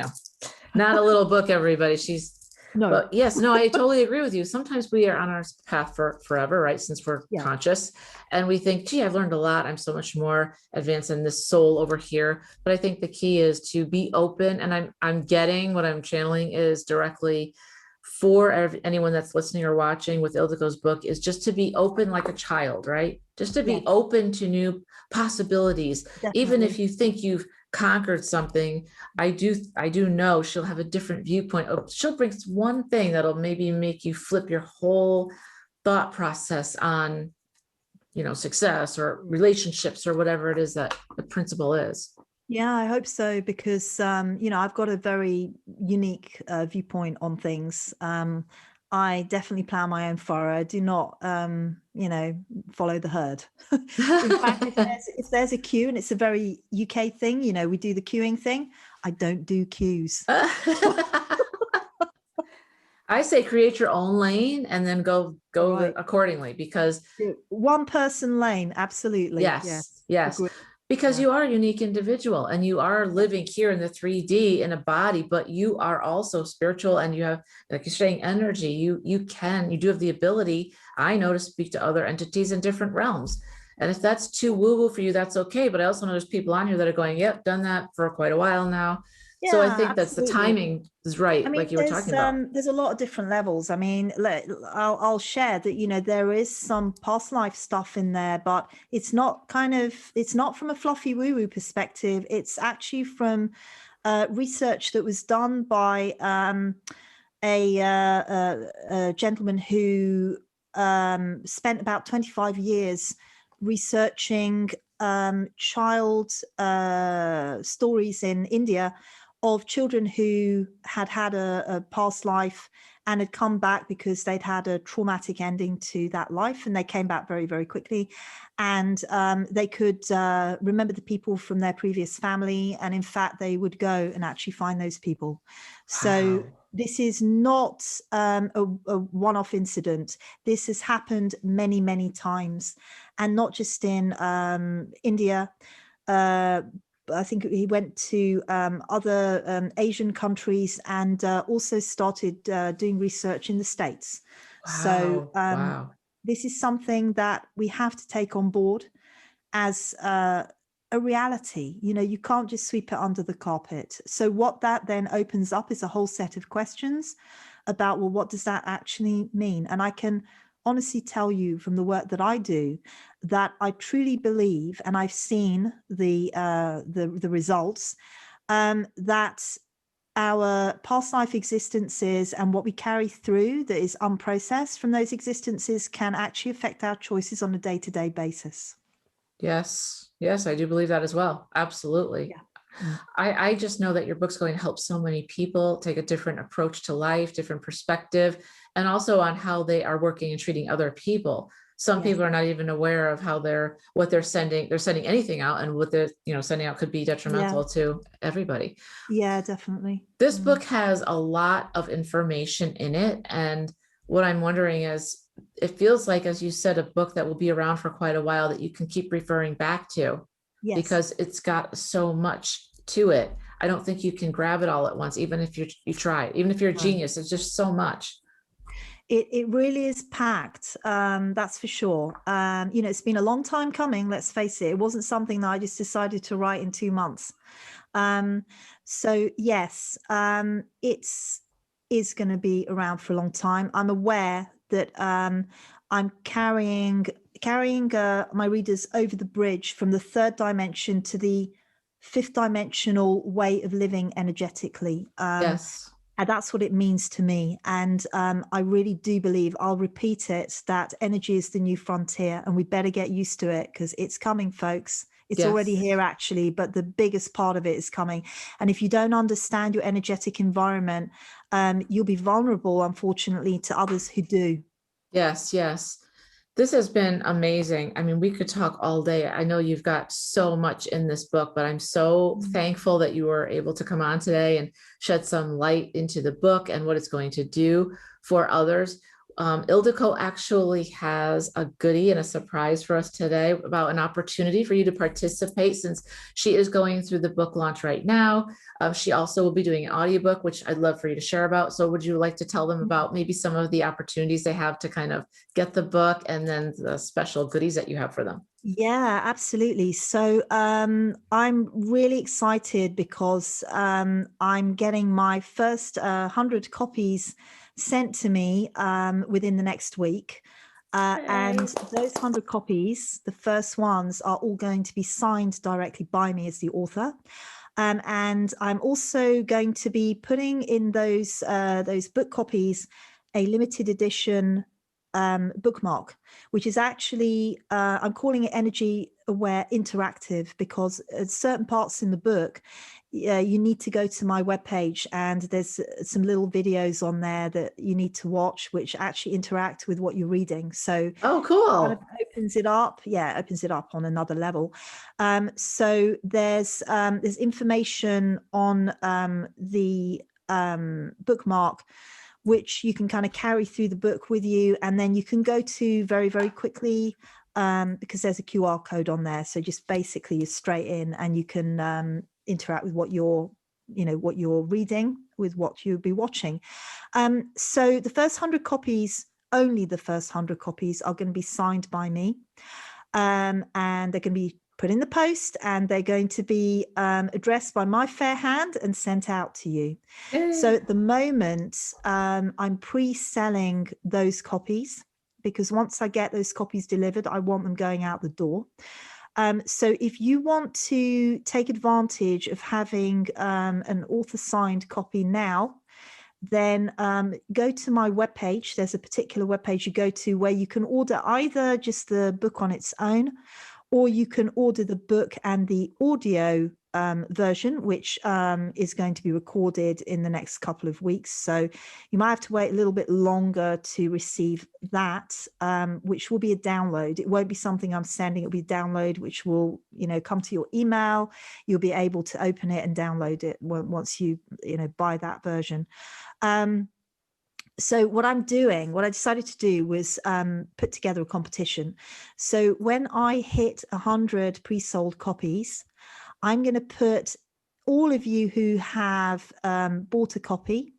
not a little book, everybody. She's No. But yes, no, I totally agree with you. Sometimes we are on our path for forever, right? Since we're Yeah. conscious and we think, gee, I've learned a lot. I'm so much more advanced in this soul over here. But I think the key is to be open. And I'm getting what I'm channeling is directly for anyone that's listening or watching with Ildiko's book is just to be open like a child, right? Just to be Yes. open to new possibilities. Even Definitely. if you think you've conquered something, I do know she'll have a different viewpoint. She'll bring one thing that'll maybe make you flip your whole thought process on, success or relationships or whatever it is that the principle is. Yeah, I hope so, because I've got a very unique viewpoint on things. I definitely plow my own furrow. I do not, follow the herd. In fact, if there's a queue, and it's a very UK thing, we do the queuing thing. I don't do queues. I say create your own lane and then go Right. accordingly, because one person lane, absolutely. yes. Agree. Because you are a unique individual and you are living here in the 3D in a body, but you are also spiritual and you have, like you're saying, energy. You do have the ability, I know, to speak to other entities in different realms. And if that's too woo-woo for you, that's okay. But I also know there's people on here that are going, yep, done that for quite a while now. Yeah, so I think that's the absolutely. timing is right, like you were talking about. There's a lot of different levels. I mean, I'll share that, there is some past life stuff in there, but it's not from a fluffy woo-woo perspective. It's actually from research that was done by a gentleman who spent about 25 years researching child stories in India of children who had a past life and had come back because they'd had a traumatic ending to that life, and they came back very, very quickly. And they could remember the people from their previous family. And in fact, they would go and actually find those people. So this is not a one-off incident. This has happened many, many times, and not just in India. I think he went to other Asian countries, and also started doing research in the States. Wow. This is something that we have to take on board as a reality. You can't just sweep it under the carpet. So what that then opens up is a whole set of questions about, well, what does that actually mean? And I can honestly tell you from the work that I do that I truly believe, and I've seen the results, that our past life existences and what we carry through that is unprocessed from those existences can actually affect our choices on a day-to-day basis. Yes, I do believe that as well. Absolutely. Yeah. I just know that your book's going to help so many people take a different approach to life, different perspective, and also on how they are working and treating other people. Some people are not even aware of how what they're sending anything out, and what they're sending out could be detrimental to everybody. Yeah, definitely. This book has a lot of information in it, and what I'm wondering is, it feels like, as you said, a book that will be around for quite a while, that you can keep referring back to. Yes. Because it's got so much to it. I don't think you can grab it all at once, even if you try, even if you're a genius. It's just so much. It really is packed. That's for sure. It's been a long time coming. Let's face it. It wasn't something that I just decided to write in 2 months. So yes, it is going to be around for a long time. I'm aware that I'm carrying my readers over the bridge from the 3rd dimension to the 5th dimensional way of living energetically. Yes. And that's what it means to me. And I really do believe, I'll repeat it, that energy is the new frontier, and we better get used to it, because it's coming, folks. It's already here, actually, but the biggest part of it is coming. And if you don't understand your energetic environment, you'll be vulnerable, unfortunately, to others who do. Yes. This has been amazing. I mean, we could talk all day. I know you've got so much in this book, but I'm so thankful that you were able to come on today and shed some light into the book and what it's going to do for others. Ildiko actually has a goodie and a surprise for us today about an opportunity for you to participate since she is going through the book launch right now. She also will be doing an audiobook, which I'd love for you to share about. So would you like to tell them about maybe some of the opportunities they have to kind of get the book and then the special goodies that you have for them? Yeah, absolutely. So I'm really excited because I'm getting my first 100 copies sent to me within the next week. And those 100 copies, the first ones, are all going to be signed directly by me as the author. And I'm also going to be putting in those book copies a limited edition bookmark, which is actually, I'm calling it Energy Aware Interactive, because at certain parts in the book, you need to go to my webpage and there's some little videos on there that you need to watch, which actually interact with what you're reading. So oh, cool. Kind of opens it up. Yeah, opens it up on another level. So there's information on the bookmark, which you can kind of carry through the book with you. And then you can go to very, very quickly because there's a QR code on there. So just basically you're straight in and you can interact with what you're reading, with what you'll be watching. So the first 100 copies, only the first 100 copies are going to be signed by me. And they're going to be put in the post and they're going to be addressed by my fair hand and sent out to you. Yay. So at the moment, I'm pre-selling those copies because once I get those copies delivered, I want them going out the door. So if you want to take advantage of having an author-signed copy now, then go to my webpage. There's a particular webpage you go to where you can order either just the book on its own, or you can order the book and the audio version, which is going to be recorded in the next couple of weeks. So you might have to wait a little bit longer to receive that, which will be a download. It won't be something I'm sending. It'll be a download, which will, come to your email. You'll be able to open it and download it once you buy that version. So what I decided to do was put together a competition. So when I hit 100 pre-sold copies, I'm going to put all of you who have bought a copy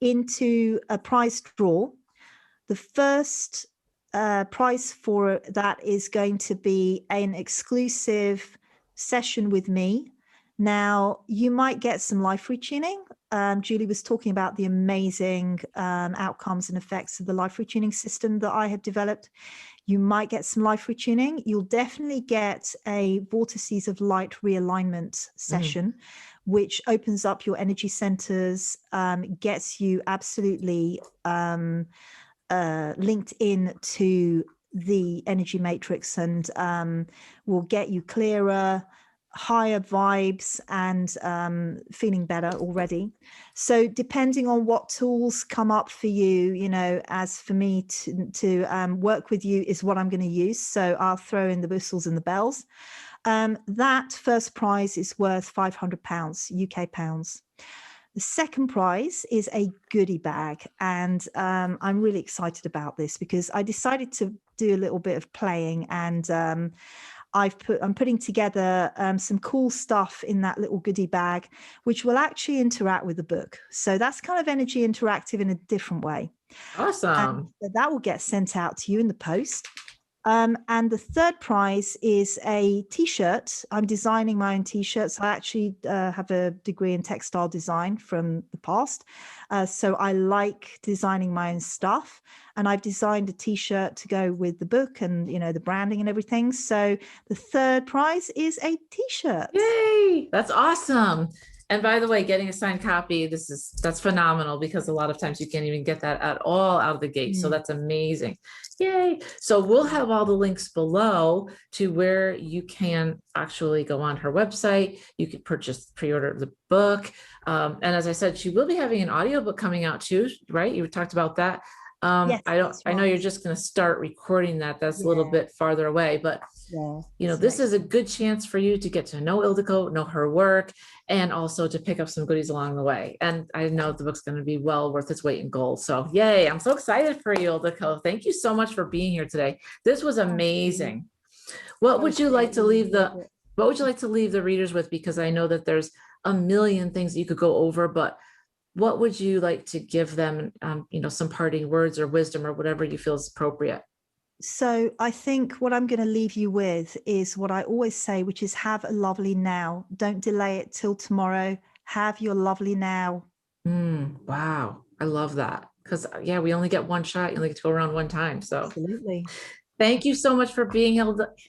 into a prize draw. The first prize for that is going to be an exclusive session with me. Now, you might get some life retuning. Julie was talking about the amazing outcomes and effects of the life retuning system that I have developed. You might get some life retuning. You'll definitely get a Vortices of Light realignment session, which opens up your energy centers, gets you absolutely linked in to the energy matrix, and will get you clearer, higher vibes, and feeling better already. So depending on what tools come up for you, as for me to work with you is what I'm going to use. So I'll throw in the whistles and the bells. That first prize is worth £500 UK pounds. The second prize is a goodie bag, and I'm really excited about this because I decided to do a little bit of playing, and I'm putting together some cool stuff in that little goodie bag, which will actually interact with the book. So that's kind of energy interactive in a different way. Awesome. So that will get sent out to you in the post. And the third prize is a t-shirt. I'm designing my own t-shirts. I actually have a degree in textile design from the past. So I like designing my own stuff. And I've designed a t-shirt to go with the book and, the branding and everything. So the third prize is a t-shirt. Yay! That's awesome. And by the way, getting a signed copy, that's phenomenal because a lot of times you can't even get that at all out of the gate. So that's amazing. Yay. So we'll have all the links below to where you can actually go on her website. You can pre-order the book. And as I said, she will be having an audiobook coming out too, right? You talked about that. Yes, I know you're just going to start recording that. That's a little bit farther away, but Yeah, this is a good chance for you to get to know Ildiko, know her work, and also to pick up some goodies along the way. And I know the book's going to be well worth its weight in gold. So yay, I'm so excited for you, Ildiko. Thank you so much for being here today. This was amazing. What would you like to leave the readers with? Because I know that there's a million things that you could go over, but what would you like to give them, some parting words or wisdom or whatever you feel is appropriate? So I think what I'm going to leave you with is what I always say, which is have a lovely now. Don't delay it till tomorrow. Have your lovely now. Wow. I love that. Because we only get one shot. You only get to go around one time. So Absolutely. thank you so much for being I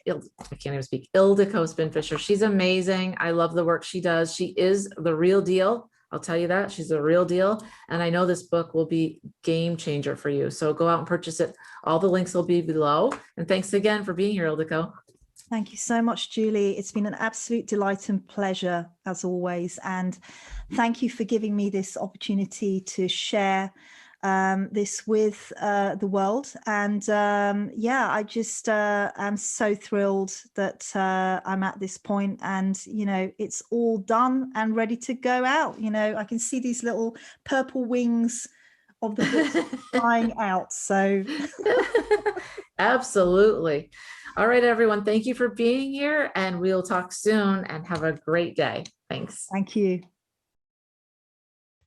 can't even speak. Ildiko Spinfisher. She's amazing. I love the work she does. She is the real deal. I'll tell you that. She's the real deal. And I know this book will be game changer for you. So go out and purchase it. All the links will be below. And thanks again for being here, Ildiko. Thank you so much, Julie. It's been an absolute delight and pleasure as always. And thank you for giving me this opportunity to share this with the world. And I just am so thrilled that I'm at this point, and it's all done and ready to go out. I can see these little purple wings of the book flying out. So absolutely. All right, everyone, thank you for being here, and we'll talk soon, and have a great day. Thanks. Thank you.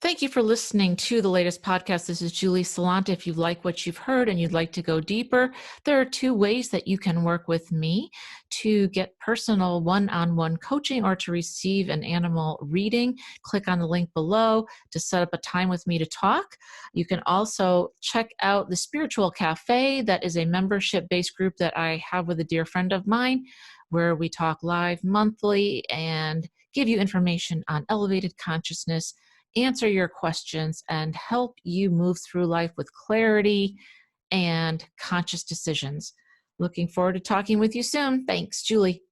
Thank you for listening to the latest podcast. This is Julie Salant. If you like what you've heard and you'd like to go deeper, there are 2 ways that you can work with me to get personal one-on-one coaching or to receive an animal reading. Click on the link below to set up a time with me to talk. You can also check out the Spiritual Cafe. That is a membership-based group that I have with a dear friend of mine, where we talk live monthly and give you information on elevated consciousness, answer your questions, and help you move through life with clarity and conscious decisions. Looking forward to talking with you soon. Thanks, Julie.